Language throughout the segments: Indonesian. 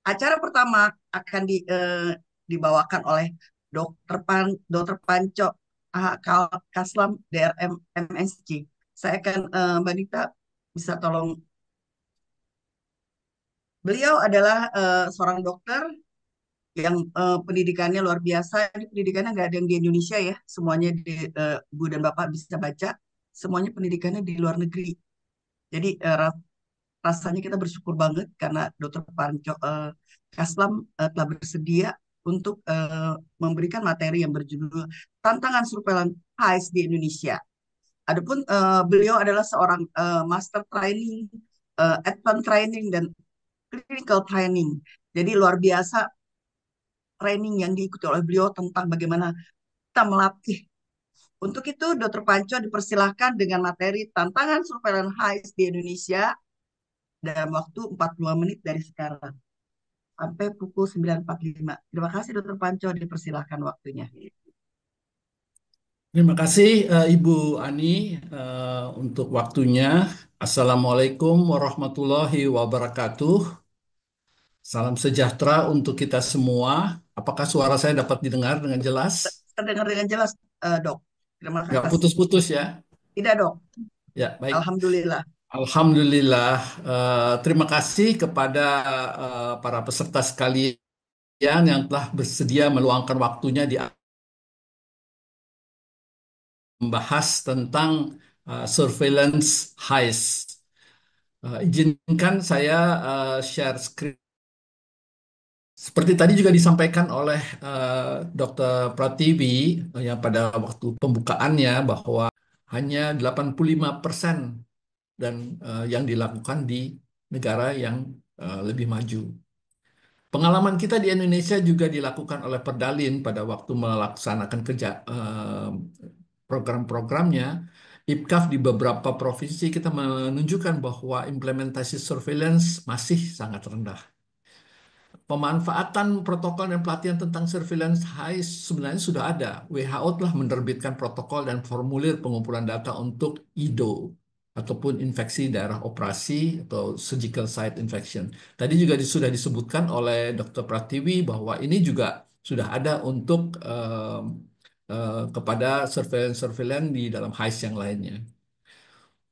Acara pertama akan dibawakan oleh Dokter Panco Kaslam DRM MSC. Saya akan Mbak Dita bisa tolong. Beliau adalah seorang dokter yang pendidikannya luar biasa. Ini pendidikannya nggak ada yang di Indonesia ya, semuanya Ibu dan Bapak bisa baca, semuanya pendidikannya di luar negeri. Jadi rasanya kita bersyukur banget karena Dokter Panco Kaslam telah bersedia untuk memberikan materi yang berjudul Tantangan Surveillance HIS di Indonesia. Adapun beliau adalah seorang master training, advanced training dan clinical training. Jadi luar biasa training yang diikuti oleh beliau tentang bagaimana kita melatih. Untuk itu, Dr. Panco dipersilahkan dengan materi tantangan surveillance HIS di Indonesia dalam waktu 42 menit dari sekarang sampai pukul 9.45. Terima kasih Dr. Panco, dipersilahkan waktunya. Terima kasih Ibu Ani untuk waktunya. Assalamualaikum warahmatullahi wabarakatuh. Salam sejahtera untuk kita semua. Apakah suara saya dapat didengar dengan jelas? Terdengar dengan jelas, Dok. Terima Nggak kasih. putus-putus ya? Tidak, Dok. Ya, baik. Alhamdulillah. Alhamdulillah. Terima kasih kepada para peserta sekalian yang telah bersedia meluangkan waktunya di membahas tentang surveillance heist. Izinkan saya share screen. Seperti tadi juga disampaikan oleh Dr. Pratiwi yang pada waktu pembukaannya bahwa hanya 85% dan yang dilakukan di negara yang lebih maju. Pengalaman kita di Indonesia juga dilakukan oleh Perdalin pada waktu melaksanakan kerja program-programnya. IPCAF di beberapa provinsi kita menunjukkan bahwa implementasi surveillance masih sangat rendah. Pemanfaatan protokol dan pelatihan tentang surveillance HIS sebenarnya sudah ada. WHO telah menerbitkan protokol dan formulir pengumpulan data untuk IDO ataupun infeksi daerah operasi atau surgical site infection. Tadi juga sudah disebutkan oleh Dr. Pratiwi bahwa ini juga sudah ada untuk kepada surveillance-surveillance di dalam HIS yang lainnya.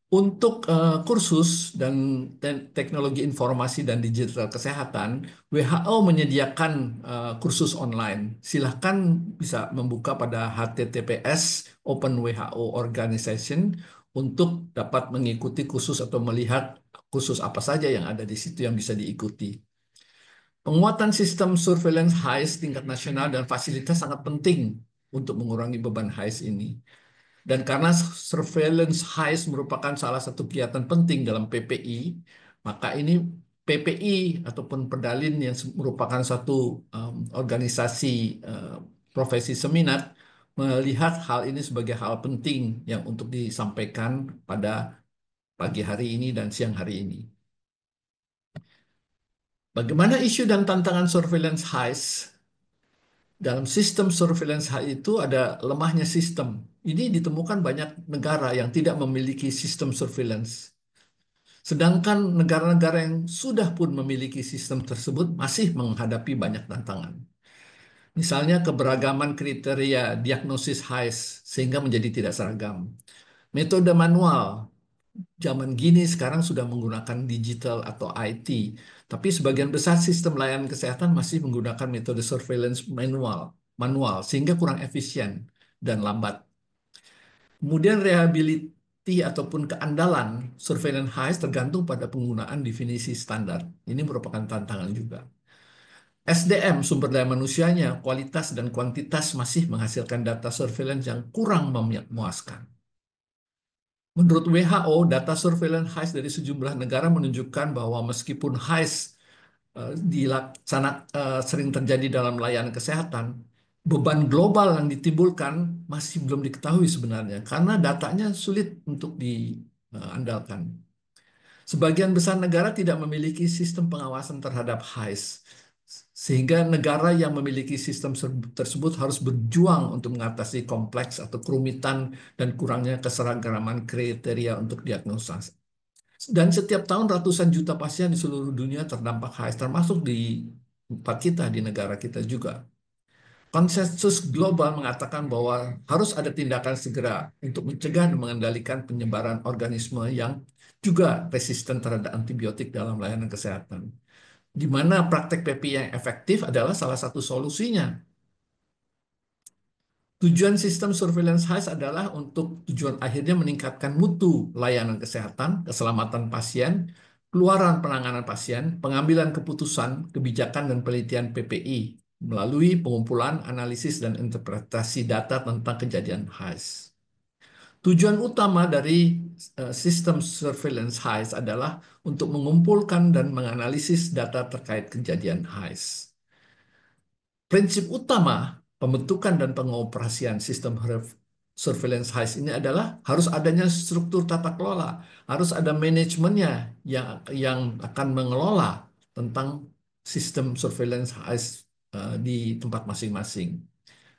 Untuk kursus dan teknologi informasi dan digital kesehatan, WHO menyediakan kursus online. Silahkan bisa membuka pada HTTPS Open WHO Organization untuk dapat mengikuti kursus atau melihat kursus apa saja yang ada di situ yang bisa diikuti. Penguatan sistem surveillance HIS tingkat nasional dan fasilitas sangat penting untuk mengurangi beban HIS ini. Dan karena surveillance HIS merupakan salah satu kegiatan penting dalam PPI, maka ini PPI ataupun Perdalin yang merupakan satu organisasi profesi seminat melihat hal ini sebagai hal penting yang untuk disampaikan pada pagi hari ini dan siang hari ini. Bagaimana isu dan tantangan surveillance HIS? Dalam sistem surveillance itu ada lemahnya sistem. Ini ditemukan banyak negara yang tidak memiliki sistem surveillance. Sedangkan negara-negara yang sudah pun memiliki sistem tersebut masih menghadapi banyak tantangan. Misalnya keberagaman kriteria diagnosis HIS sehingga menjadi tidak seragam. Metode manual zaman gini sekarang sudah menggunakan digital atau IT, tapi sebagian besar sistem layanan kesehatan masih menggunakan metode surveillance manual sehingga kurang efisien dan lambat. Kemudian reliability ataupun keandalan surveillance HIS tergantung pada penggunaan definisi standar. Ini merupakan tantangan juga. SDM, sumber daya manusianya, kualitas dan kuantitas masih menghasilkan data surveillance yang kurang memuaskan. Menurut WHO, data surveillance HIS dari sejumlah negara menunjukkan bahwa meskipun HIS sering terjadi dalam layanan kesehatan, beban global yang ditimbulkan masih belum diketahui sebenarnya karena datanya sulit untuk diandalkan. Sebagian besar negara tidak memiliki sistem pengawasan terhadap HIS, sehingga negara yang memiliki sistem tersebut harus berjuang untuk mengatasi kompleks atau kerumitan dan kurangnya keseragaman kriteria untuk diagnosa. Dan setiap tahun ratusan juta pasien di seluruh dunia terdampak HIS, termasuk di tempat kita, di negara kita juga. Konsensus global mengatakan bahwa harus ada tindakan segera untuk mencegah dan mengendalikan penyebaran organisme yang juga resisten terhadap antibiotik dalam layanan kesehatan. Di mana praktek PPI yang efektif adalah salah satu solusinya. Tujuan sistem surveillance HIS adalah untuk tujuan akhirnya meningkatkan mutu layanan kesehatan, keselamatan pasien, keluaran penanganan pasien, pengambilan keputusan, kebijakan dan penelitian PPI melalui pengumpulan, analisis, dan interpretasi data tentang kejadian HIS. Tujuan utama dari sistem surveillance HIS adalah untuk mengumpulkan dan menganalisis data terkait kejadian HIS. Prinsip utama pembentukan dan pengoperasian sistem surveillance HIS ini adalah harus adanya struktur tata kelola, harus ada manajemennya yang akan mengelola tentang sistem surveillance HIS di tempat masing-masing.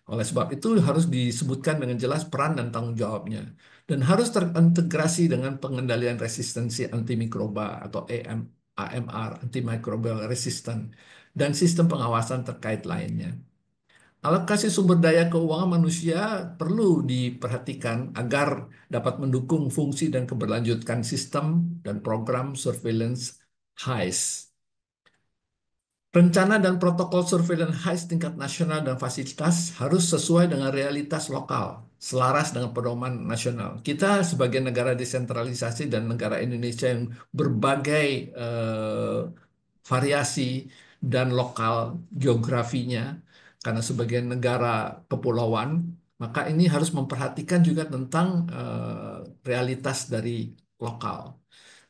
Oleh sebab itu harus disebutkan dengan jelas peran dan tanggung jawabnya dan harus terintegrasi dengan pengendalian resistensi antimikroba atau AMR, antimicrobial resistant, dan sistem pengawasan terkait lainnya. Alokasi sumber daya keuangan manusia perlu diperhatikan agar dapat mendukung fungsi dan keberlanjutan sistem dan program surveillance HIS. Rencana dan protokol surveillance HIS tingkat nasional dan fasilitas harus sesuai dengan realitas lokal, selaras dengan pedoman nasional. Kita sebagai negara desentralisasi dan negara Indonesia yang berbagai variasi dan lokal geografinya, karena sebagai negara kepulauan, maka ini harus memperhatikan juga tentang realitas dari lokal.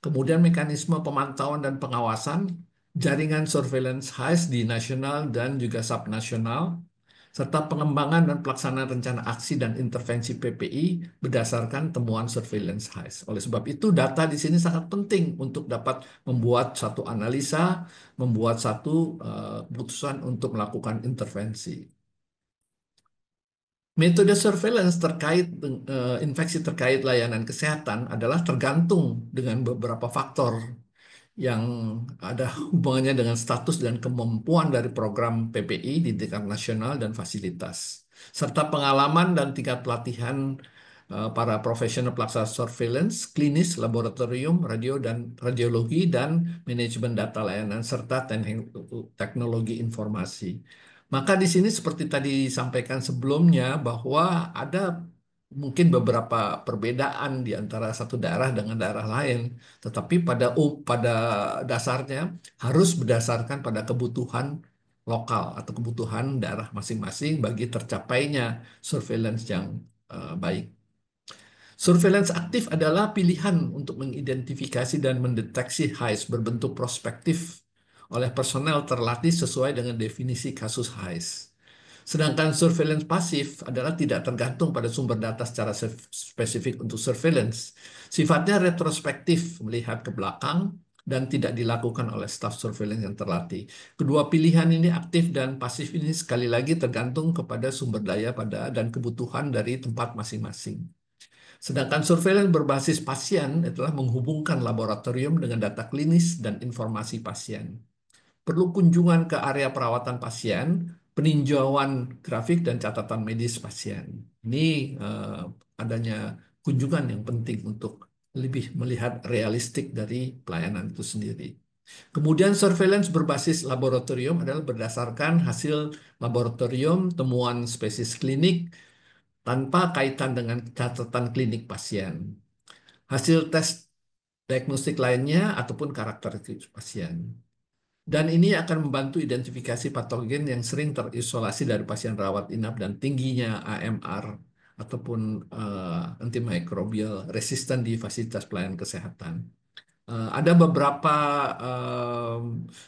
Kemudian mekanisme pemantauan dan pengawasan jaringan surveillance HIS di nasional dan juga subnasional, serta pengembangan dan pelaksanaan rencana aksi dan intervensi PPI berdasarkan temuan surveillance HIS. Oleh sebab itu, data di sini sangat penting untuk dapat membuat satu analisa, membuat satu keputusan untuk melakukan intervensi. Metode surveillance terkait infeksi terkait layanan kesehatan adalah tergantung dengan beberapa faktor yang ada hubungannya dengan status dan kemampuan dari program PPI di tingkat nasional dan fasilitas, serta pengalaman dan tingkat pelatihan para profesional pelaksana surveillance, klinis, laboratorium, radio dan radiologi, dan manajemen data layanan, serta teknologi informasi. Maka di sini seperti tadi disampaikan sebelumnya bahwa ada mungkin beberapa perbedaan di antara satu daerah dengan daerah lain, tetapi pada dasarnya harus berdasarkan pada kebutuhan lokal atau kebutuhan daerah masing-masing bagi tercapainya surveillance yang baik. Surveillance aktif adalah pilihan untuk mengidentifikasi dan mendeteksi HIS berbentuk prospektif oleh personel terlatih sesuai dengan definisi kasus HIS. Sedangkan surveillance pasif adalah tidak tergantung pada sumber data secara spesifik untuk surveillance. Sifatnya retrospektif, melihat ke belakang, dan tidak dilakukan oleh staf surveillance yang terlatih. Kedua pilihan ini aktif dan pasif ini sekali lagi tergantung kepada sumber daya dan kebutuhan dari tempat masing-masing. Sedangkan surveillance berbasis pasien adalah menghubungkan laboratorium dengan data klinis dan informasi pasien. Perlu kunjungan ke area perawatan pasien, peninjauan grafik dan catatan medis pasien. Ini adanya kunjungan yang penting untuk lebih melihat realistik dari pelayanan itu sendiri. Kemudian surveillance berbasis laboratorium adalah berdasarkan hasil laboratorium, temuan spesies klinik tanpa kaitan dengan catatan klinik pasien. Hasil tes diagnostik lainnya ataupun karakteristik pasien. Dan ini akan membantu identifikasi patogen yang sering terisolasi dari pasien rawat inap dan tingginya AMR ataupun antimicrobial resistant di fasilitas pelayanan kesehatan. Ada beberapa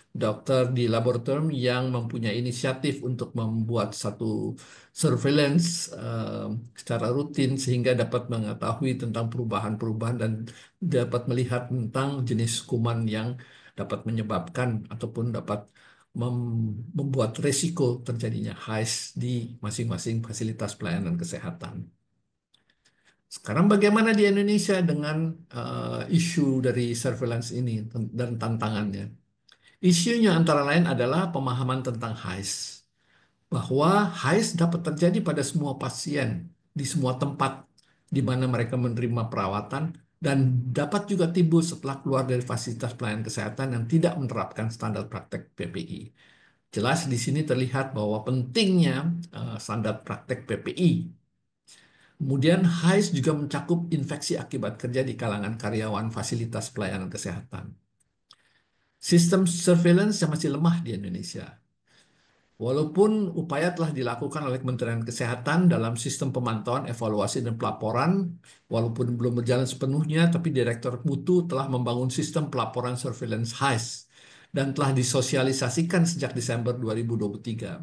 dokter di laboratorium yang mempunyai inisiatif untuk membuat satu surveillance secara rutin sehingga dapat mengetahui tentang perubahan-perubahan dan dapat melihat tentang jenis kuman yang dapat menyebabkan ataupun dapat membuat resiko terjadinya HIS di masing-masing fasilitas pelayanan kesehatan. Sekarang bagaimana di Indonesia dengan isu dari surveillance ini dan tantangannya? Isunya antara lain adalah pemahaman tentang HAIS, bahwa HAIS dapat terjadi pada semua pasien di semua tempat di mana mereka menerima perawatan dan dapat juga timbul setelah keluar dari fasilitas pelayanan kesehatan yang tidak menerapkan standar praktek PPI. Jelas di sini terlihat bahwa pentingnya standar praktek PPI. Kemudian HAIS juga mencakup infeksi akibat kerja di kalangan karyawan fasilitas pelayanan kesehatan. Sistem surveillance yang masih lemah di Indonesia. Walaupun upaya telah dilakukan oleh Kementerian Kesehatan dalam sistem pemantauan, evaluasi, dan pelaporan, walaupun belum berjalan sepenuhnya, tapi Direktorat Mutu telah membangun sistem pelaporan surveillance HAIS dan telah disosialisasikan sejak Desember 2023.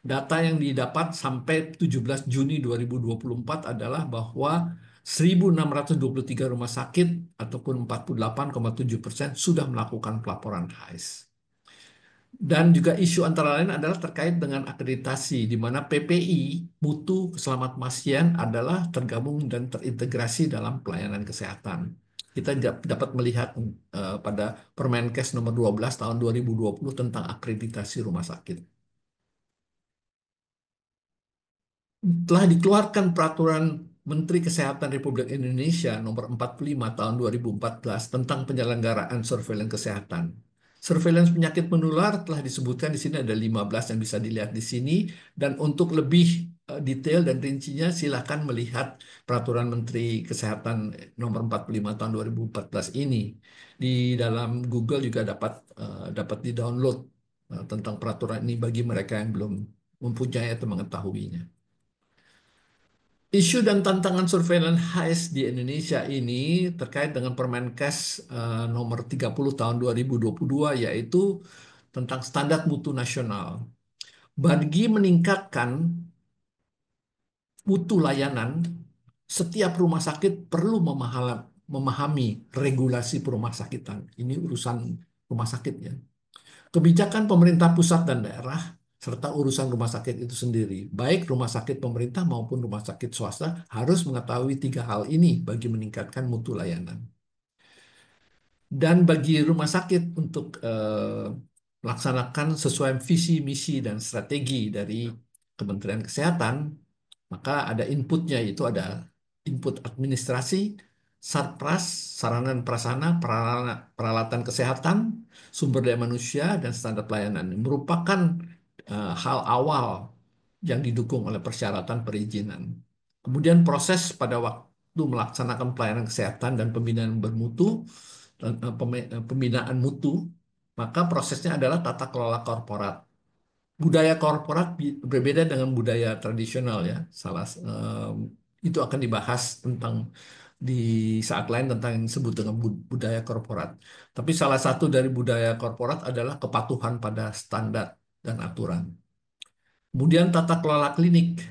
Data yang didapat sampai 17 Juni 2024 adalah bahwa 1.623 rumah sakit ataupun 48,7% sudah melakukan pelaporan HAIS. Dan juga isu antara lain adalah terkait dengan akreditasi, di mana PPI, mutu keselamatan pasien, adalah tergabung dan terintegrasi dalam pelayanan kesehatan. Kita dapat melihat pada Permenkes nomor 12 tahun 2020 tentang akreditasi rumah sakit. Telah dikeluarkan peraturan Menteri Kesehatan Republik Indonesia nomor 45 tahun 2014 tentang penyelenggaraan surveillance kesehatan. Surveillance penyakit menular telah disebutkan di sini ada 15 yang bisa dilihat di sini, dan untuk lebih detail dan rincinya silakan melihat peraturan Menteri Kesehatan nomor 45 tahun 2014 ini. Di dalam Google juga dapat di-download tentang peraturan ini bagi mereka yang belum mempunyai atau mengetahuinya. Isu dan tantangan surveillance HAIS di Indonesia ini terkait dengan Permenkes nomor 30 tahun 2022, yaitu tentang standar mutu nasional. Bagi meningkatkan mutu layanan, setiap rumah sakit perlu memahami regulasi perumah sakitan. Ini urusan rumah sakit ya. Kebijakan pemerintah pusat dan daerah, serta urusan rumah sakit itu sendiri, baik rumah sakit pemerintah maupun rumah sakit swasta, harus mengetahui tiga hal ini bagi meningkatkan mutu layanan. Dan bagi rumah sakit untuk melaksanakan sesuai visi, misi, dan strategi dari Kementerian Kesehatan, maka ada inputnya, itu ada input administrasi, sarpras, sarana dan prasarana, peralatan kesehatan, sumber daya manusia, dan standar pelayanan. Merupakan hal awal yang didukung oleh persyaratan perizinan. Kemudian proses pada waktu melaksanakan pelayanan kesehatan dan pembinaan bermutu, pembinaan mutu, maka prosesnya adalah tata kelola korporat. Budaya korporat berbeda dengan budaya tradisional ya. Itu akan dibahas tentang di saat lain tentang yang disebut dengan budaya korporat. Tapi salah satu dari budaya korporat adalah kepatuhan pada standar dan aturan. Kemudian tata kelola klinik,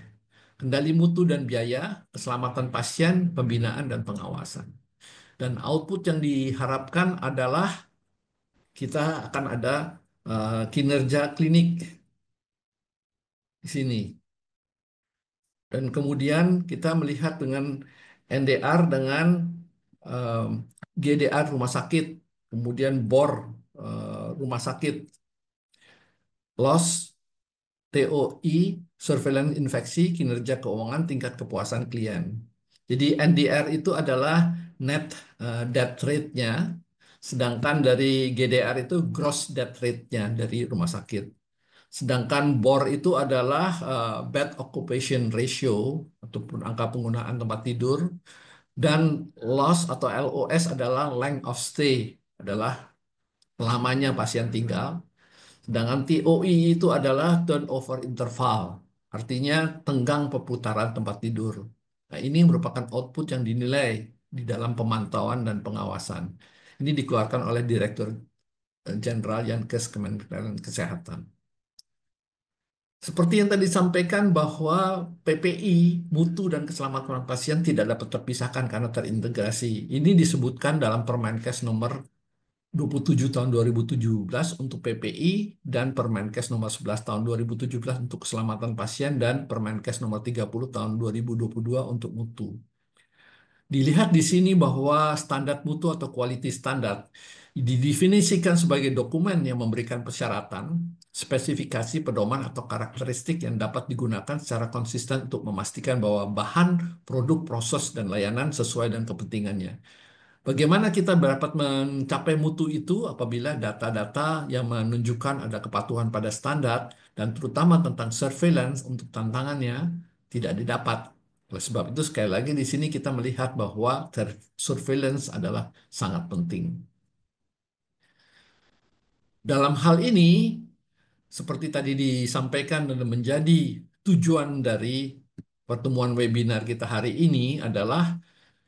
kendali mutu dan biaya, keselamatan pasien, pembinaan dan pengawasan. Dan output yang diharapkan adalah kita akan ada kinerja klinik di sini. Dan kemudian kita melihat dengan NDR dengan um, GDR rumah sakit, kemudian BOR rumah sakit, LOS, TOI, surveillance infeksi, kinerja keuangan, tingkat kepuasan klien. Jadi NDR itu adalah net death rate-nya, sedangkan dari GDR itu gross death rate-nya dari rumah sakit. Sedangkan BOR itu adalah bed occupation ratio ataupun angka penggunaan tempat tidur, dan LOS atau LOS adalah length of stay, adalah lamanya pasien tinggal. Sedangkan TOI itu adalah turnover interval, artinya tenggang perputaran tempat tidur. Nah, ini merupakan output yang dinilai di dalam pemantauan dan pengawasan. Ini dikeluarkan oleh Direktur Jenderal Yankes Kementerian Kesehatan. Seperti yang tadi disampaikan bahwa PPI, mutu dan keselamatan pasien tidak dapat terpisahkan karena terintegrasi. Ini disebutkan dalam Permenkes nomor 27 tahun 2017 untuk PPI dan Permenkes nomor 11 tahun 2017 untuk keselamatan pasien dan Permenkes nomor 30 tahun 2022 untuk mutu. Dilihat di sini bahwa standar mutu atau quality standard didefinisikan sebagai dokumen yang memberikan persyaratan, spesifikasi, pedoman, atau karakteristik yang dapat digunakan secara konsisten untuk memastikan bahwa bahan, produk, proses, dan layanan sesuai dengan kepentingannya. Bagaimana kita dapat mencapai mutu itu apabila data-data yang menunjukkan ada kepatuhan pada standar dan terutama tentang surveillance untuk tantangannya tidak didapat. Oleh sebab itu sekali lagi di sini kita melihat bahwa surveillance adalah sangat penting. Dalam hal ini, seperti tadi disampaikan dan menjadi tujuan dari pertemuan webinar kita hari ini adalah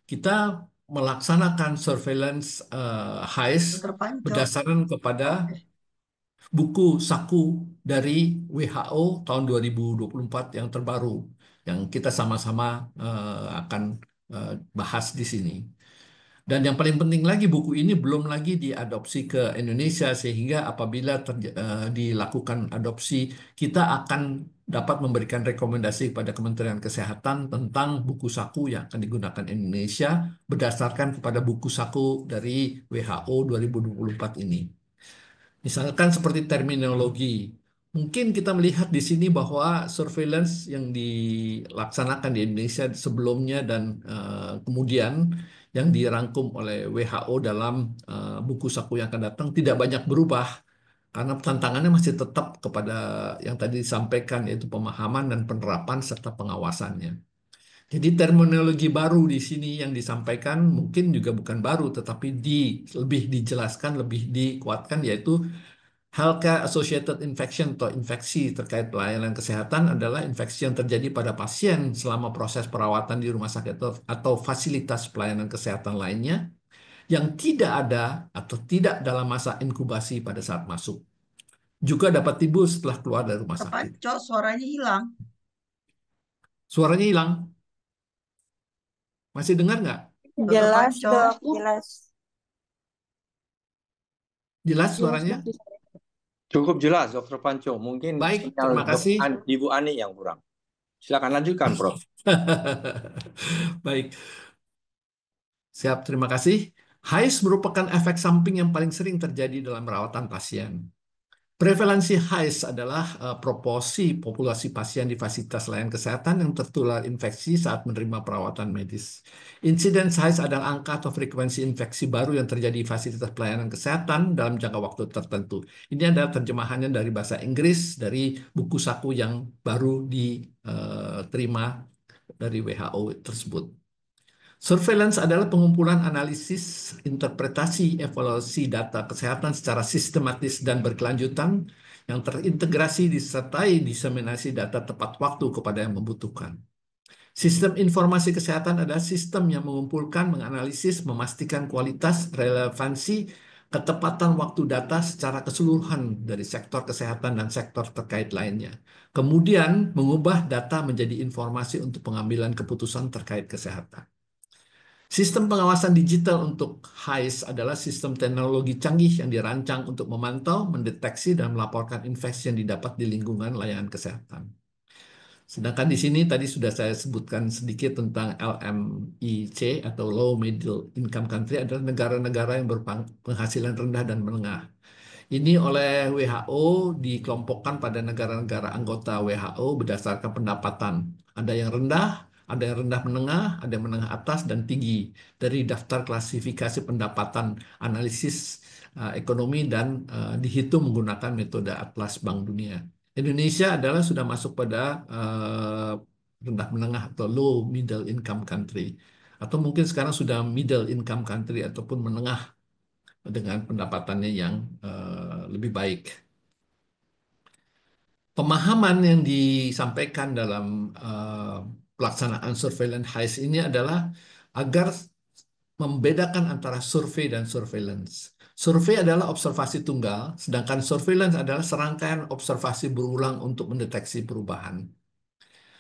kita melaksanakan surveillance HISE Dokter Panco. berdasarkan kepada Oke. buku saku dari WHO tahun 2024 yang terbaru, yang kita sama-sama akan bahas di sini. Dan yang paling penting lagi, buku ini belum lagi diadopsi ke Indonesia, sehingga apabila dilakukan adopsi, kita akan dapat memberikan rekomendasi kepada Kementerian Kesehatan tentang buku saku yang akan digunakan Indonesia berdasarkan kepada buku saku dari WHO 2024 ini. Misalkan seperti terminologi. Mungkin kita melihat di sini bahwa surveillance yang dilaksanakan di Indonesia sebelumnya dan kemudian yang dirangkum oleh WHO dalam buku saku yang akan datang tidak banyak berubah karena tantangannya masih tetap kepada yang tadi disampaikan, yaitu pemahaman dan penerapan serta pengawasannya. Jadi terminologi baru di sini yang disampaikan mungkin juga bukan baru, tetapi lebih dijelaskan, lebih dikuatkan, yaitu Healthcare Associated Infection atau infeksi terkait pelayanan kesehatan adalah infeksi yang terjadi pada pasien selama proses perawatan di rumah sakit atau fasilitas pelayanan kesehatan lainnya yang tidak ada atau tidak dalam masa inkubasi pada saat masuk. Juga dapat timbul setelah keluar dari rumah Dokter sakit. Panco, suaranya hilang. Suaranya hilang. Masih dengar nggak? Dokter Jelas, Panco. Dok, jelas. Jelas Jelas, suaranya? Dok. Cukup jelas, Dokter Panco. Mungkin Baik, sinyal terima kasih. Ibu Ani yang kurang. Silakan lanjutkan, Prof. Baik, siap, terima kasih. HISE merupakan efek samping yang paling sering terjadi dalam perawatan pasien. Prevalensi HISE adalah proporsi populasi pasien di fasilitas layanan kesehatan yang tertular infeksi saat menerima perawatan medis. Insiden HISE adalah angka atau frekuensi infeksi baru yang terjadi di fasilitas pelayanan kesehatan dalam jangka waktu tertentu. Ini adalah terjemahannya dari bahasa Inggris dari buku saku yang baru diterima dari WHO tersebut. Surveillance adalah pengumpulan analisis, interpretasi, evaluasi data kesehatan secara sistematis dan berkelanjutan yang terintegrasi disertai diseminasi data tepat waktu kepada yang membutuhkan. Sistem informasi kesehatan adalah sistem yang mengumpulkan, menganalisis, memastikan kualitas, relevansi, ketepatan waktu data secara keseluruhan dari sektor kesehatan dan sektor terkait lainnya. Kemudian mengubah data menjadi informasi untuk pengambilan keputusan terkait kesehatan. Sistem pengawasan digital untuk HISE adalah sistem teknologi canggih yang dirancang untuk memantau, mendeteksi, dan melaporkan infeksi yang didapat di lingkungan layanan kesehatan. Sedangkan di sini tadi sudah saya sebutkan sedikit tentang LMIC atau Low Middle Income Country adalah negara-negara yang berpenghasilan rendah dan menengah. Ini oleh WHO dikelompokkan pada negara-negara anggota WHO berdasarkan pendapatan. Ada yang rendah, ada yang rendah menengah, ada yang menengah atas, dan tinggi dari daftar klasifikasi pendapatan analisis ekonomi dan dihitung menggunakan metode Atlas Bank Dunia. Indonesia adalah sudah masuk pada rendah menengah atau low middle income country. Atau mungkin sekarang sudah middle income country ataupun menengah dengan pendapatannya yang lebih baik. Pemahaman yang disampaikan dalam pelaksanaan surveillance HISE ini adalah agar membedakan antara survei dan surveillance. Survei adalah observasi tunggal, sedangkan surveillance adalah serangkaian observasi berulang untuk mendeteksi perubahan.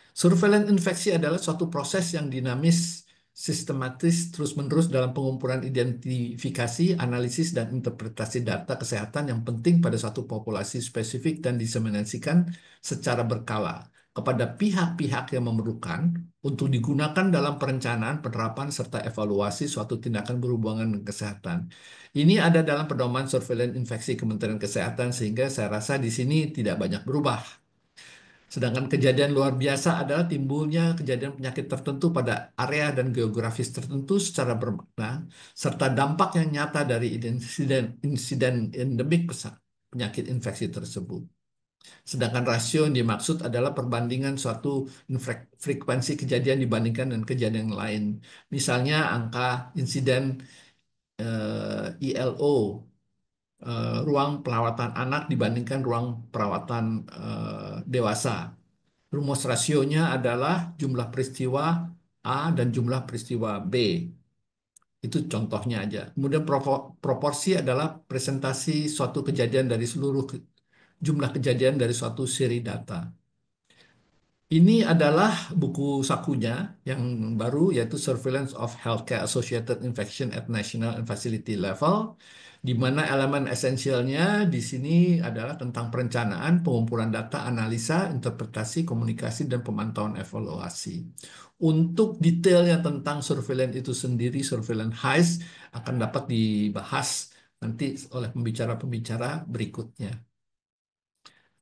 Surveillance infeksi adalah suatu proses yang dinamis, sistematis, terus-menerus dalam pengumpulan identifikasi, analisis, dan interpretasi data kesehatan yang penting pada suatu populasi spesifik dan diseminasikan secara berkala. kepada pihak-pihak yang memerlukan untuk digunakan dalam perencanaan, penerapan, serta evaluasi suatu tindakan berhubungan dengan kesehatan. Ini ada dalam pedoman surveillance infeksi Kementerian Kesehatan, sehingga saya rasa di sini tidak banyak berubah. Sedangkan kejadian luar biasa adalah timbulnya kejadian penyakit tertentu pada area dan geografis tertentu secara bermakna, serta dampak yang nyata dari insiden endemik penyakit infeksi tersebut. Sedangkan rasio yang dimaksud adalah perbandingan suatu frekuensi kejadian dibandingkan dengan kejadian lain. Misalnya angka insiden ILO, ruang perawatan anak dibandingkan ruang perawatan dewasa. Rumus rasionya adalah jumlah peristiwa A dan jumlah peristiwa B. Itu contohnya aja. Kemudian proporsi adalah presentasi suatu kejadian dari seluruh jumlah kejadian dari suatu seri data. Ini adalah buku sakunya yang baru, yaitu Surveillance of Healthcare Associated Infection at National and Facility Level, di mana elemen esensialnya di sini adalah tentang perencanaan, pengumpulan data, analisa, interpretasi, komunikasi, dan pemantauan evaluasi. Untuk detailnya tentang surveillance itu sendiri, surveillance heist, akan dapat dibahas nanti oleh pembicara-pembicara berikutnya.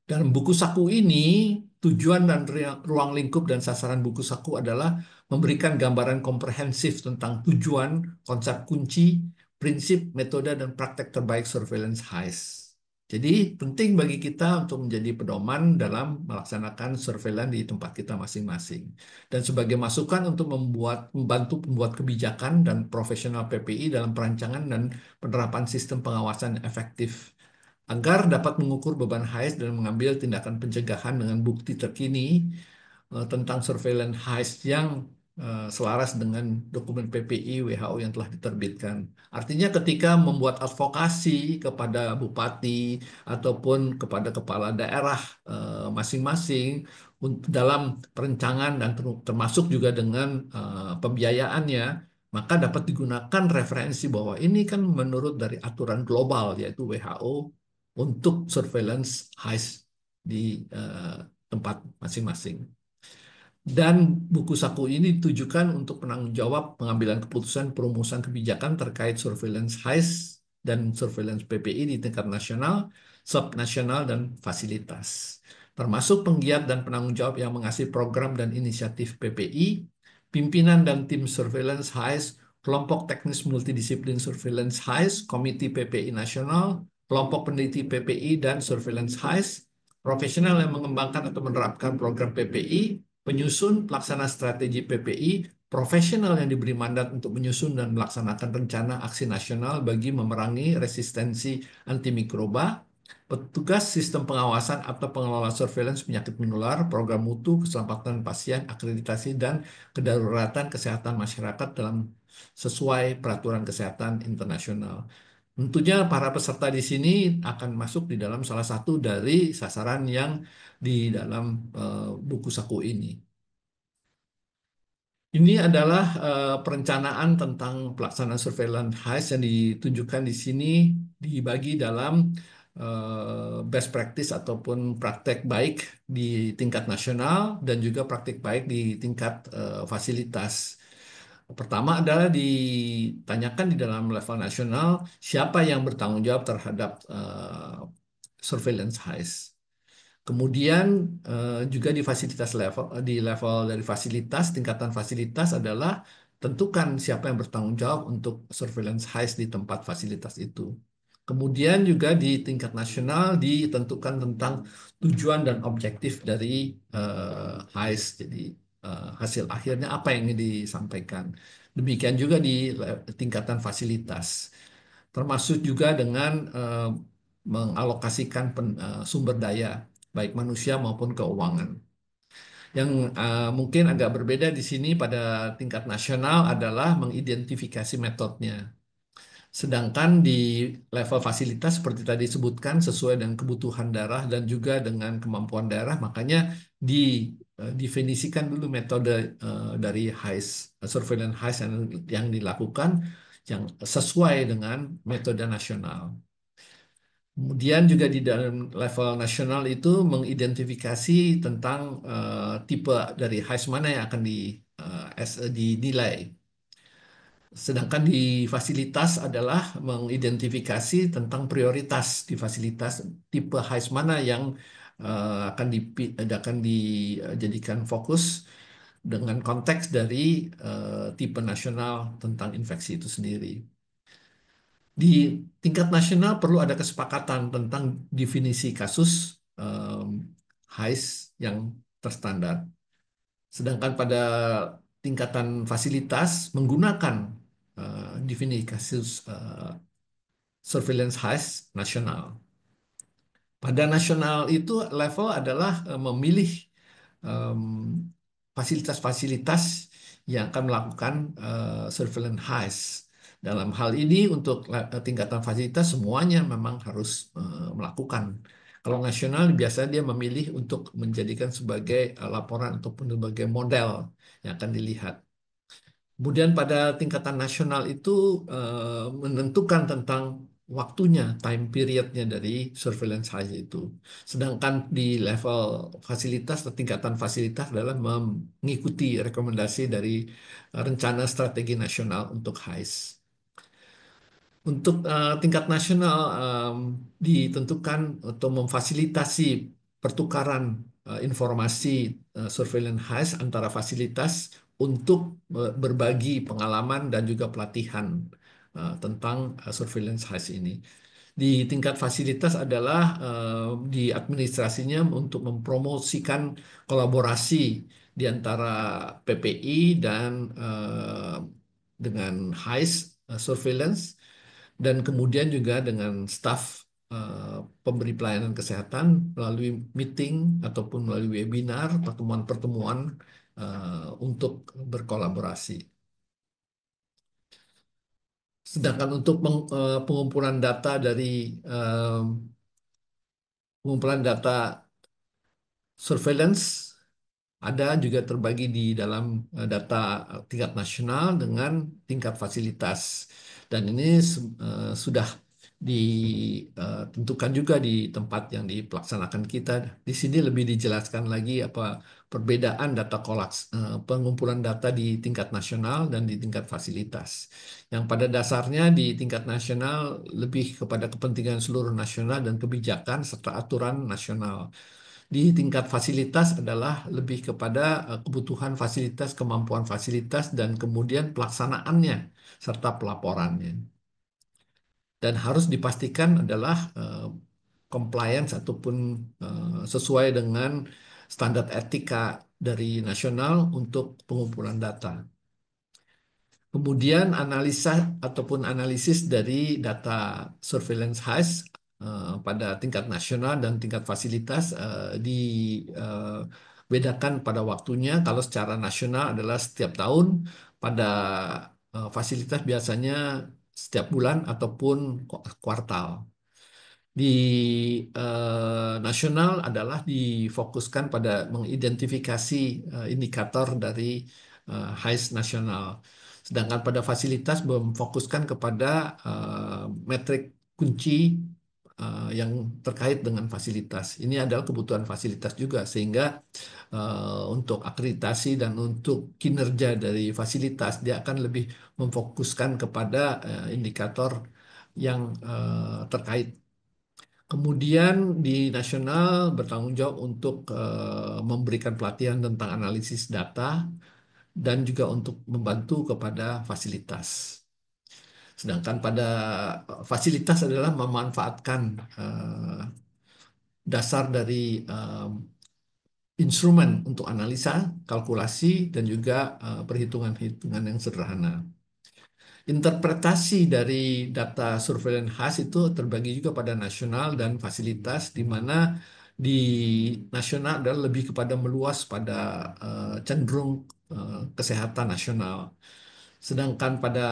Dalam buku saku ini, tujuan dan ruang lingkup dan sasaran buku saku adalah memberikan gambaran komprehensif tentang tujuan, konsep kunci, prinsip, metode, dan praktek terbaik surveillance heist. Jadi penting bagi kita untuk menjadi pedoman dalam melaksanakan surveillance di tempat kita masing-masing. Dan sebagai masukan untuk membantu pembuat kebijakan dan profesional PPI dalam perancangan dan penerapan sistem pengawasan yang efektif, agar dapat mengukur beban heist dan mengambil tindakan pencegahan dengan bukti terkini tentang surveillance heist yang selaras dengan dokumen PPI WHO yang telah diterbitkan. Artinya ketika membuat advokasi kepada bupati ataupun kepada kepala daerah masing-masing dalam perencanaan dan termasuk juga dengan pembiayaannya, maka dapat digunakan referensi bahwa ini kan menurut dari aturan global yaitu WHO untuk surveillance heist di tempat masing-masing. Dan buku saku ini ditujukan untuk penanggung jawab pengambilan keputusan perumusan kebijakan terkait surveillance heist dan surveillance PPI di tingkat nasional, subnasional, dan fasilitas. Termasuk penggiat dan penanggung jawab yang mengasihi program dan inisiatif PPI, pimpinan dan tim surveillance heist, kelompok teknis multidisiplin surveillance heist, komite PPI nasional, kelompok peneliti PPI dan surveillance heist, profesional yang mengembangkan atau menerapkan program PPI, penyusun pelaksana strategi PPI, profesional yang diberi mandat untuk menyusun dan melaksanakan rencana aksi nasional bagi memerangi resistensi antimikroba, petugas sistem pengawasan atau pengelola surveillance penyakit menular, program mutu, keselamatan pasien, akreditasi, dan kedaruratan kesehatan masyarakat dalam sesuai peraturan kesehatan internasional. Tentunya para peserta di sini akan masuk di dalam salah satu dari sasaran yang di dalam buku saku ini. Ini adalah perencanaan tentang pelaksanaan surveillance heist yang ditunjukkan di sini, dibagi dalam best practice ataupun praktek baik di tingkat nasional dan juga praktek baik di tingkat fasilitas. Pertama adalah ditanyakan di dalam level nasional siapa yang bertanggung jawab terhadap surveillance heist. Kemudian juga di fasilitas di level dari fasilitas, tingkatan fasilitas adalah tentukan siapa yang bertanggung jawab untuk surveillance heist di tempat fasilitas itu. Kemudian juga di tingkat nasional ditentukan tentang tujuan dan objektif dari heist. Jadi hasil akhirnya apa yang ingin disampaikan. Demikian juga di tingkatan fasilitas. Termasuk juga dengan mengalokasikan sumber daya, baik manusia maupun keuangan. Yang mungkin agak berbeda di sini pada tingkat nasional adalah mengidentifikasi metodenya. Sedangkan di level fasilitas seperti tadi disebutkan sesuai dengan kebutuhan daerah dan juga dengan kemampuan daerah, makanya didefinisikan dulu metode dari heist, surveillance heist yang dilakukan yang sesuai dengan metode nasional. Kemudian juga di dalam level nasional itu mengidentifikasi tentang tipe dari HISE mana yang akan dinilai. Sedangkan di fasilitas adalah mengidentifikasi tentang prioritas di fasilitas tipe HISE mana yang akan dijadikan fokus dengan konteks dari tipe nasional tentang infeksi itu sendiri. Di tingkat nasional perlu ada kesepakatan tentang definisi kasus HISE yang terstandar. Sedangkan pada tingkatan fasilitas menggunakan definisi kasus surveillance HISE nasional. Pada nasional itu level adalah memilih em, fasilitas-fasilitas yang akan melakukan surveillance HISE. Dalam hal ini untuk tingkatan fasilitas semuanya memang harus melakukan. Kalau nasional biasanya dia memilih untuk menjadikan sebagai laporan ataupun sebagai model yang akan dilihat. Kemudian pada tingkatan nasional itu menentukan tentang waktunya, time periodnya dari surveillance HISE itu. Sedangkan di level fasilitas atau tingkatan fasilitas adalah mengikuti rekomendasi dari rencana strategi nasional untuk HISE. Untuk tingkat nasional ditentukan untuk memfasilitasi pertukaran informasi surveillance HISE antara fasilitas untuk berbagi pengalaman dan juga pelatihan tentang surveillance HISE ini. Di tingkat fasilitas adalah di administrasinya untuk mempromosikan kolaborasi di antara PPI dan dengan HISE surveillance dan kemudian juga dengan staf pemberi pelayanan kesehatan melalui meeting ataupun melalui webinar, pertemuan-pertemuan untuk berkolaborasi. Sedangkan untuk pengumpulan data dari pengumpulan data surveillance ada juga terbagi di dalam data tingkat nasional dengan tingkat fasilitas. Dan ini sudah ditentukan juga di tempat yang dipelaksanakan kita. Di sini lebih dijelaskan lagi apa perbedaan data pengumpulan data di tingkat nasional dan di tingkat fasilitas. Yang pada dasarnya di tingkat nasional lebih kepada kepentingan seluruh nasional dan kebijakan serta aturan nasional. Di tingkat fasilitas adalah lebih kepada kebutuhan fasilitas, kemampuan fasilitas, dan kemudian pelaksanaannya serta pelaporannya. Dan harus dipastikan adalah compliance ataupun sesuai dengan standar etika dari nasional untuk pengumpulan data. Kemudian analisa ataupun analisis dari data surveillance HISE pada tingkat nasional dan tingkat fasilitas dibedakan pada waktunya. Kalau secara nasional adalah setiap tahun, pada fasilitas biasanya setiap bulan ataupun kuartal. Di nasional adalah difokuskan pada mengidentifikasi indikator dari HISE nasional. Sedangkan pada fasilitas memfokuskan kepada metrik kunci yang terkait dengan fasilitas. Ini adalah kebutuhan fasilitas juga, sehingga untuk akreditasi dan untuk kinerja dari fasilitas dia akan lebih memfokuskan kepada indikator yang terkait. Kemudian di nasional bertanggung jawab untuk memberikan pelatihan tentang analisis data dan juga untuk membantu kepada fasilitas. Sedangkan pada fasilitas adalah memanfaatkan dasar dari instrumen untuk analisa, kalkulasi, dan juga perhitungan-perhitungan yang sederhana. Interpretasi dari data surveillance HISE itu terbagi juga pada nasional dan fasilitas, di mana di nasional adalah lebih kepada meluas pada cenderung kesehatan nasional. Sedangkan pada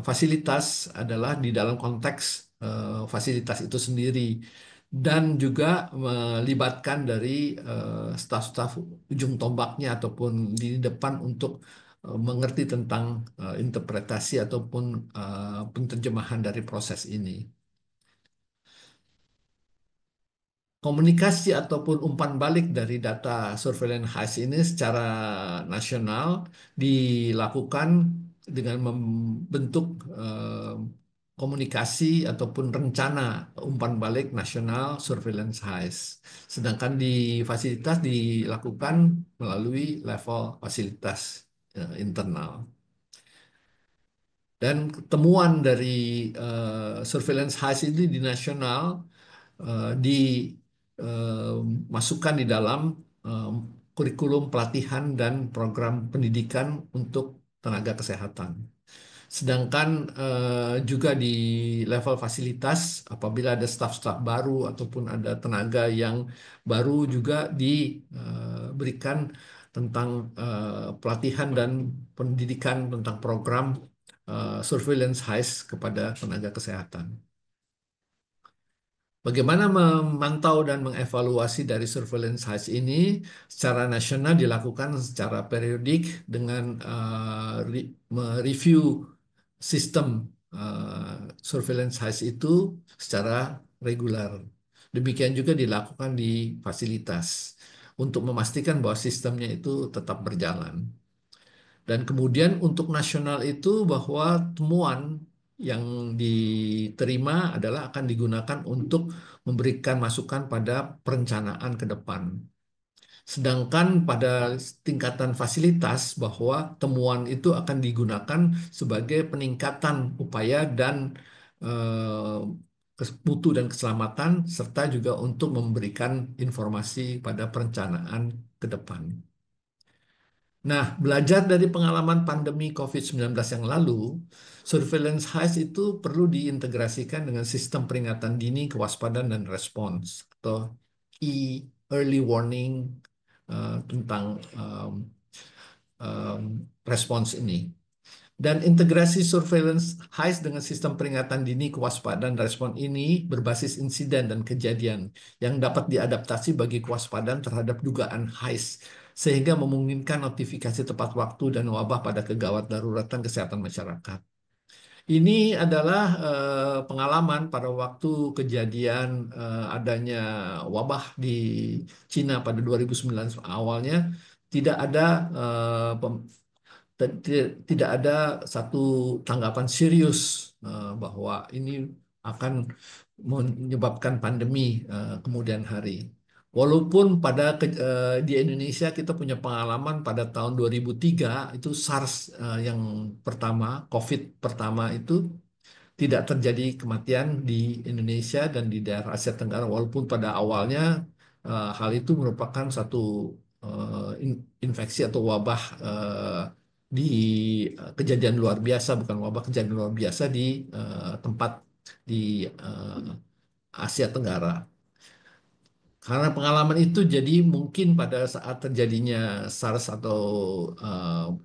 fasilitas adalah di dalam konteks fasilitas itu sendiri dan juga melibatkan dari staf-staf ujung tombaknya ataupun di depan untuk mengerti tentang interpretasi ataupun penterjemahan dari proses ini. komunikasi ataupun umpan balik dari data surveillance HIS ini secara nasional dilakukan dengan membentuk komunikasi ataupun rencana umpan balik nasional surveillance HIS. Sedangkan di fasilitas dilakukan melalui level fasilitas internal. Dan temuan dari surveillance HIS ini di nasional dimasukkan di dalam eh, kurikulum pelatihan dan program pendidikan untuk tenaga kesehatan. Sedangkan juga di level fasilitas, apabila ada staf-staf baru ataupun ada tenaga yang baru juga diberikan tentang pelatihan dan pendidikan tentang program surveillance HIS kepada tenaga kesehatan. Bagaimana memantau dan mengevaluasi dari surveillance HIS ini secara nasional dilakukan secara periodik dengan mereview sistem surveillance HIS itu secara reguler. Demikian juga dilakukan di fasilitas untuk memastikan bahwa sistemnya itu tetap berjalan. Dan kemudian untuk nasional itu bahwa temuan yang diterima adalah akan digunakan untuk memberikan masukan pada perencanaan ke depan. Sedangkan pada tingkatan fasilitas bahwa temuan itu akan digunakan sebagai peningkatan upaya dan mutu dan keselamatan serta juga untuk memberikan informasi pada perencanaan ke depan. Nah, belajar dari pengalaman pandemi COVID-19 yang lalu, surveillance HIS itu perlu diintegrasikan dengan sistem peringatan dini, kewaspadaan, dan respons atau early warning tentang respons ini. Dan integrasi surveillance HIS dengan sistem peringatan dini, kewaspadaan, dan respon ini berbasis insiden dan kejadian yang dapat diadaptasi bagi kewaspadaan terhadap dugaan HIS, sehingga memungkinkan notifikasi tepat waktu dan wabah pada kegawat daruratan kesehatan masyarakat. Ini adalah pengalaman pada waktu kejadian adanya wabah di Cina pada 2009 awalnya, tidak ada tidak ada satu tanggapan serius bahwa ini akan menyebabkan pandemi kemudian hari. Walaupun di Indonesia kita punya pengalaman pada tahun 2003 itu SARS yang pertama, COVID pertama itu tidak terjadi kematian di Indonesia dan di daerah Asia Tenggara, walaupun pada awalnya hal itu merupakan satu infeksi atau wabah di kejadian luar biasa, bukan wabah, kejadian luar biasa di tempat di Asia Tenggara. Karena pengalaman itu jadi mungkin pada saat terjadinya SARS atau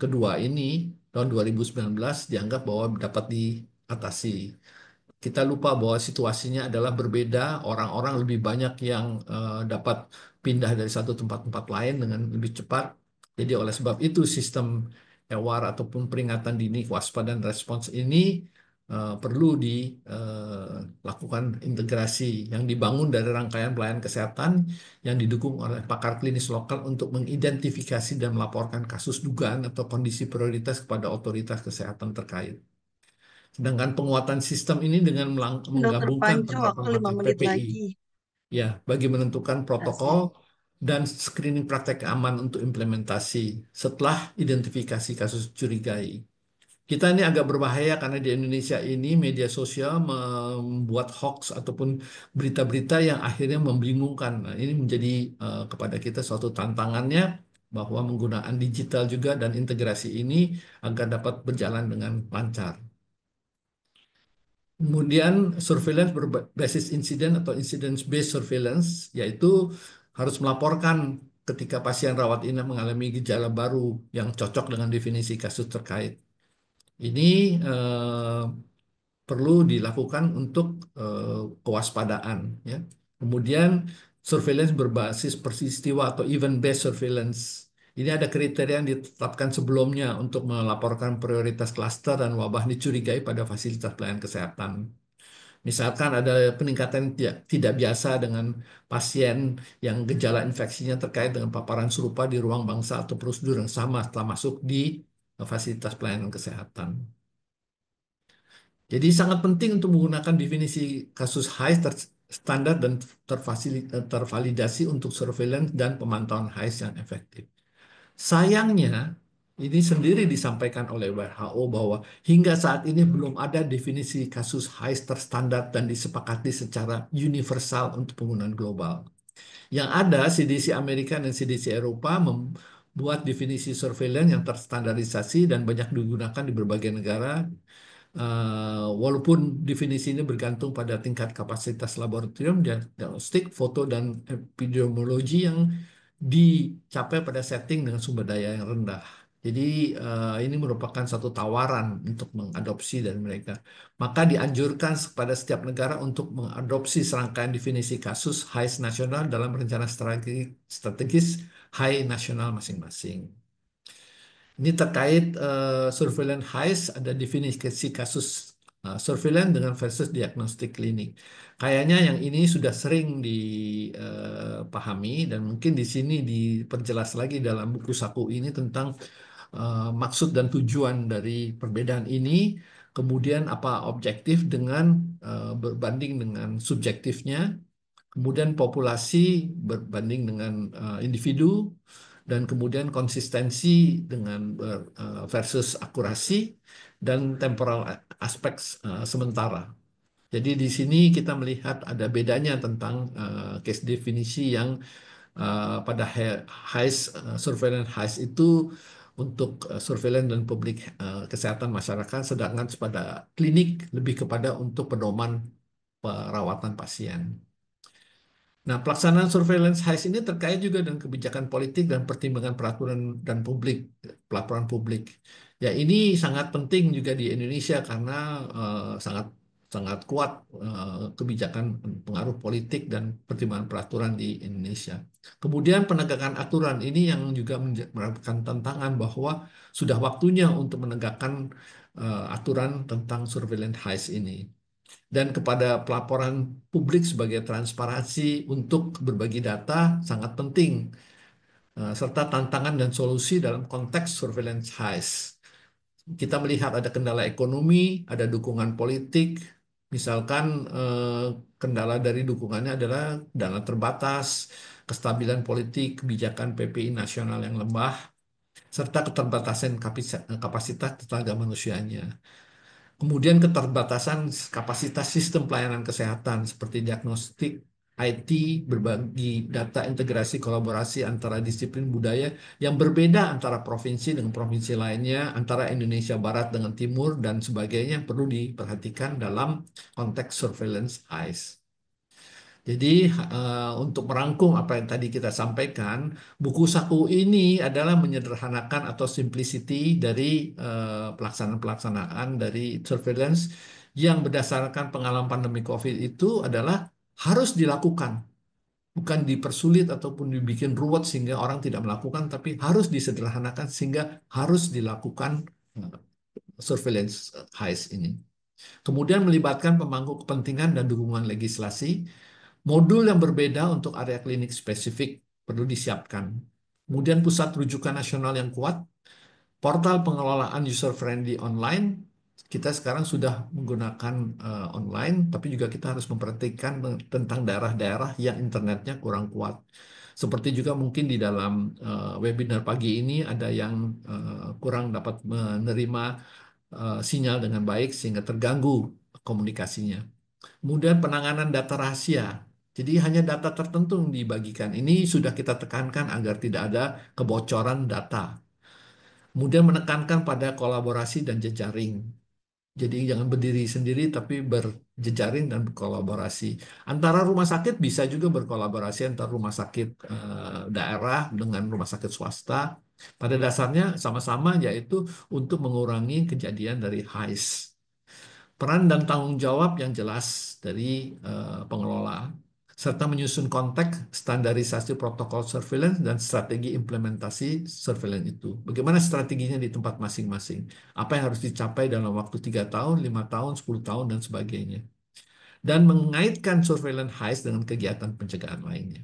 kedua ini tahun 2019 dianggap bahwa dapat diatasi. Kita lupa bahwa situasinya adalah berbeda, orang-orang lebih banyak yang dapat pindah dari satu tempat-tempat lain dengan lebih cepat. Jadi oleh sebab itu sistem EWAR ataupun peringatan dini kewaspadaan respons ini perlu dilakukan integrasi yang dibangun dari rangkaian pelayanan kesehatan yang didukung oleh pakar klinis lokal untuk mengidentifikasi dan melaporkan kasus dugaan atau kondisi prioritas kepada otoritas kesehatan terkait. Sedangkan penguatan sistem ini dengan Dokter menggabungkan Panco, aku 5 penerapan menit PPI lagi. ya bagi menentukan protokol Kasih. dan screening praktek aman untuk implementasi setelah identifikasi kasus curigai. Kita ini agak berbahaya karena di Indonesia ini media sosial membuat hoax ataupun berita-berita yang akhirnya membingungkan. Nah, ini menjadi kepada kita suatu tantangannya bahwa menggunakan digital juga dan integrasi ini agar dapat berjalan dengan lancar. Kemudian surveillance berbasis insiden atau incidence-based surveillance, yaitu harus melaporkan ketika pasien rawat inap mengalami gejala baru yang cocok dengan definisi kasus terkait. Ini perlu dilakukan untuk kewaspadaan. Ya. Kemudian surveillance berbasis peristiwa atau event-based surveillance. Ini ada kriteria yang ditetapkan sebelumnya untuk melaporkan prioritas klaster dan wabah dicurigai pada fasilitas pelayanan kesehatan. Misalkan ada peningkatan yang tidak biasa dengan pasien yang gejala infeksinya terkait dengan paparan serupa di ruang bangsa atau prosedur yang sama setelah masuk di fasilitas pelayanan kesehatan. Jadi sangat penting untuk menggunakan definisi kasus HIVE standar dan tervalidasi untuk surveillance dan pemantauan HIVE yang efektif. Sayangnya, ini sendiri disampaikan oleh WHO bahwa hingga saat ini belum ada definisi kasus HIVE terstandar dan disepakati secara universal untuk penggunaan global. Yang ada, CDC Amerika dan CDC Eropa membuat definisi surveillance yang terstandarisasi dan banyak digunakan di berbagai negara. Walaupun definisi ini bergantung pada tingkat kapasitas laboratorium, diagnostik, foto, dan epidemiologi yang dicapai pada setting dengan sumber daya yang rendah. Jadi ini merupakan satu tawaran untuk mengadopsi dari mereka. Maka dianjurkan kepada setiap negara untuk mengadopsi serangkaian definisi kasus HIVE nasional dalam rencana strategis HIVE nasional masing-masing. Ini terkait surveillance HIVE, ada definisi kasus surveillance dengan versus diagnostik klinik. Kayaknya yang ini sudah sering dipahami dan mungkin di sini diperjelas lagi dalam buku saku ini tentang maksud dan tujuan dari perbedaan ini, kemudian apa objektif dengan berbanding dengan subjektifnya, kemudian populasi berbanding dengan individu, dan kemudian konsistensi dengan versus akurasi dan temporal aspek sementara. Jadi di sini kita melihat ada bedanya tentang case definisi yang pada HIVE, surveillance HIVE itu untuk surveillance dan publik kesehatan masyarakat, sedangkan pada klinik lebih kepada untuk pedoman perawatan pasien. Nah, pelaksanaan surveillance HIVE ini terkait juga dengan kebijakan politik dan pertimbangan peraturan dan pelaporan publik. Ya, ini sangat penting juga di Indonesia karena sangat sangat kuat kebijakan pengaruh politik dan pertimbangan peraturan di Indonesia. Kemudian penegakan aturan ini yang juga merupakan tantangan bahwa sudah waktunya untuk menegakkan aturan tentang surveillance HIVE ini dan kepada pelaporan publik sebagai transparansi untuk berbagi data sangat penting, serta tantangan dan solusi dalam konteks surveillance HIVE. Kita melihat ada kendala ekonomi, ada dukungan politik, misalkan kendala dari dukungannya adalah dana terbatas, kestabilan politik, kebijakan PPI nasional yang lemah, serta keterbatasan kapasitas tenaga manusianya. Kemudian keterbatasan kapasitas sistem pelayanan kesehatan seperti diagnostik, IT, berbagi data, integrasi kolaborasi antara disiplin budaya yang berbeda antara provinsi dengan provinsi lainnya, antara Indonesia Barat dengan Timur, dan sebagainya yang perlu diperhatikan dalam konteks surveillance HIVE. Jadi untuk merangkum apa yang tadi kita sampaikan, buku saku ini adalah menyederhanakan atau simplicity dari pelaksanaan dari surveillance yang berdasarkan pengalaman pandemi COVID itu adalah harus dilakukan. Bukan dipersulit ataupun dibikin ruwet sehingga orang tidak melakukan, tapi harus disederhanakan sehingga harus dilakukan surveillance HIVE ini. Kemudian melibatkan pemangku kepentingan dan dukungan legislasi. Modul yang berbeda untuk area klinik spesifik perlu disiapkan. Kemudian pusat rujukan nasional yang kuat, portal pengelolaan user-friendly online. Kita sekarang sudah menggunakan online, tapi juga kita harus memperhatikan tentang daerah-daerah yang internetnya kurang kuat. Seperti juga mungkin di dalam webinar pagi ini ada yang kurang dapat menerima sinyal dengan baik sehingga terganggu komunikasinya. Kemudian penanganan data rahasia. Jadi hanya data tertentu yang dibagikan. Ini sudah kita tekankan agar tidak ada kebocoran data. Kemudian menekankan pada kolaborasi dan jejaring. Jadi jangan berdiri sendiri tapi berjejaring dan berkolaborasi. Antara rumah sakit bisa juga berkolaborasi antara rumah sakit daerah dengan rumah sakit swasta. Pada dasarnya sama-sama yaitu untuk mengurangi kejadian dari HIVE. Peran dan tanggung jawab yang jelas dari pengelola, serta menyusun konteks standarisasi protokol surveillance dan strategi implementasi surveillance itu. Bagaimana strateginya di tempat masing-masing? Apa yang harus dicapai dalam waktu 3 tahun, 5 tahun, 10 tahun, dan sebagainya. dan mengaitkan surveillance heist dengan kegiatan pencegahan lainnya.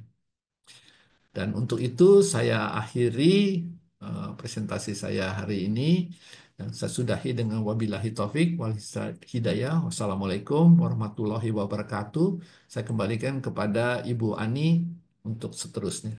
Dan untuk itu saya akhiri presentasi saya hari ini. Dan saya sudahi dengan wabillahi taufik wal hidayah. Wassalamualaikum warahmatullahi wabarakatuh. Saya kembalikan kepada Ibu Ani untuk seterusnya.